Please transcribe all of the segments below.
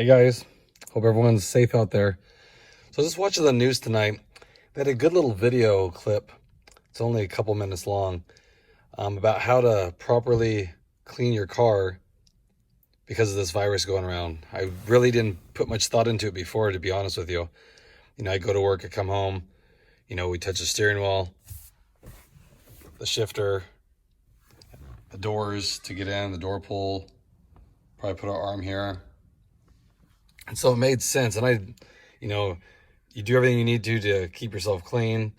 Hey guys, hope everyone's safe out there. So just watching the news tonight, they had a good little video clip. It's only a couple minutes long, about how to properly clean your car because of this virus going around. I really didn't put much thought into it before, to be honest with you. I go to work, I come home, we touch the steering wheel, the shifter, the doors to get in, the door pull, probably put our arm here. And so it made sense. And you do everything you need to keep yourself clean.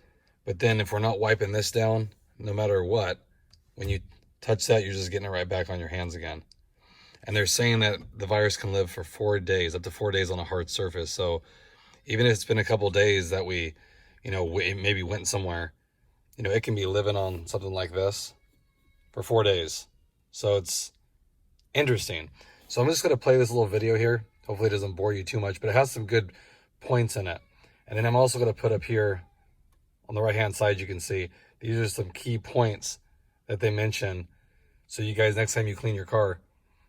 But then if we're not wiping this down, no matter what, when you touch that, you're just getting it right back on your hands again. And they're saying that the virus can live for 4 days, up to 4 days on a hard surface. So even if it's been a couple days that we maybe went somewhere, it can be living on something like this for 4 days. So it's interesting. So I'm just going to play this little video here. Hopefully it doesn't bore you too much, but it has some good points in it. And then I'm also going to put up here on the right hand side, you can see these are some key points that they mention. So you guys, next time you clean your car,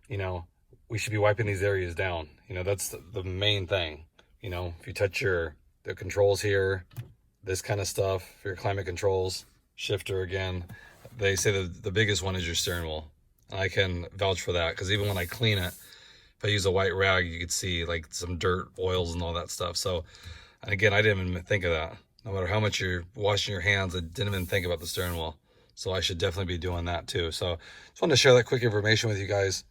we should be wiping these areas down. That's the main thing. If you touch the controls here, this kind of stuff for your climate controls, shifter again, they say the biggest one is your steering wheel. And I can vouch for that because even when I clean it, if I use a white rag, you could see like some dirt, oils, and all that stuff. So, and again, I didn't even think of that. No matter how much you're washing your hands, I didn't even think about the steering wheel. So I should definitely be doing that too. So just wanted to share that quick information with you guys.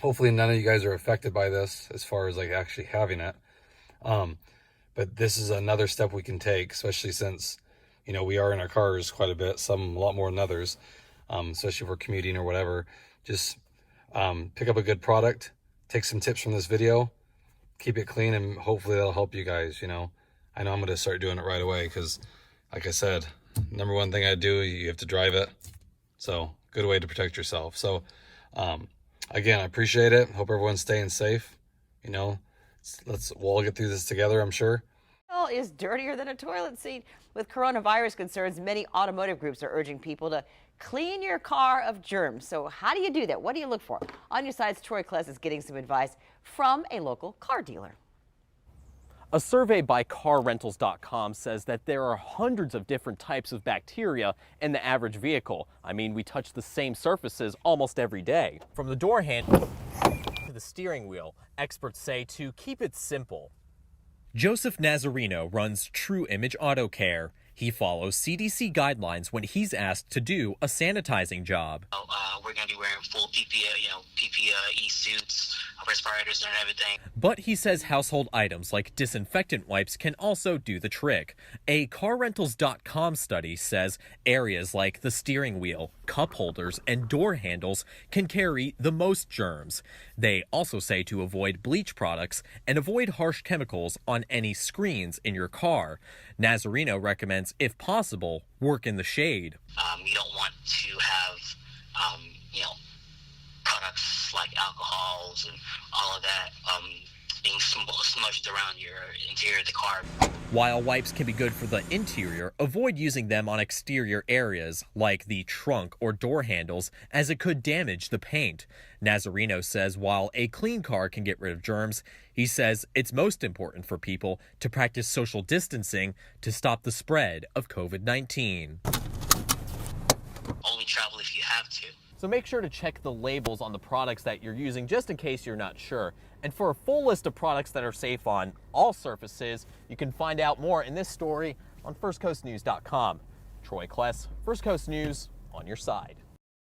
Hopefully none of you guys are affected by this as far as like actually having it. But this is another step we can take, especially since, we are in our cars quite a bit, some a lot more than others, especially if we're commuting or whatever. Just pick up a good product. Take some tips from this video, keep it clean, and hopefully that'll help you guys. I know I'm going to start doing it right away because, like I said, number one thing I do, you have to drive it. So good way to protect yourself. So again, I appreciate it. Hope everyone's staying safe. We'll all get through this together, I'm sure. Is dirtier than a toilet seat. With coronavirus concerns, many automotive groups are urging people to clean your car of germs. So how do you do that? What do you look for? On your sides, Troy Kless is getting some advice from a local car dealer. A survey by CarRentals.com says that there are hundreds of different types of bacteria in the average vehicle. I mean, we touch the same surfaces almost every day. From the door handle to the steering wheel, experts say to keep it simple. Joseph Nazarino runs True Image Auto Care. He follows CDC guidelines when he's asked to do a sanitizing job. We're going to be wearing full PPE suits, respirators and everything. But he says household items like disinfectant wipes can also do the trick. A CarRentals.com study says areas like the steering wheel, cup holders, and door handles can carry the most germs. They also say to avoid bleach products and avoid harsh chemicals on any screens in your car. Nazarino recommends, if possible, work in the shade. You don't want to have, products like alcohols and all of that being smudged around your interior of the car. While wipes can be good for the interior, avoid using them on exterior areas like the trunk or door handles, as it could damage the paint. Nazarino says while a clean car can get rid of germs, he says it's most important for people to practice social distancing to stop the spread of COVID-19. Only travel if you have to. So make sure to check the labels on the products that you're using just in case you're not sure. And for a full list of products that are safe on all surfaces, you can find out more in this story on firstcoastnews.com. Troy Kless, First Coast News, on your side.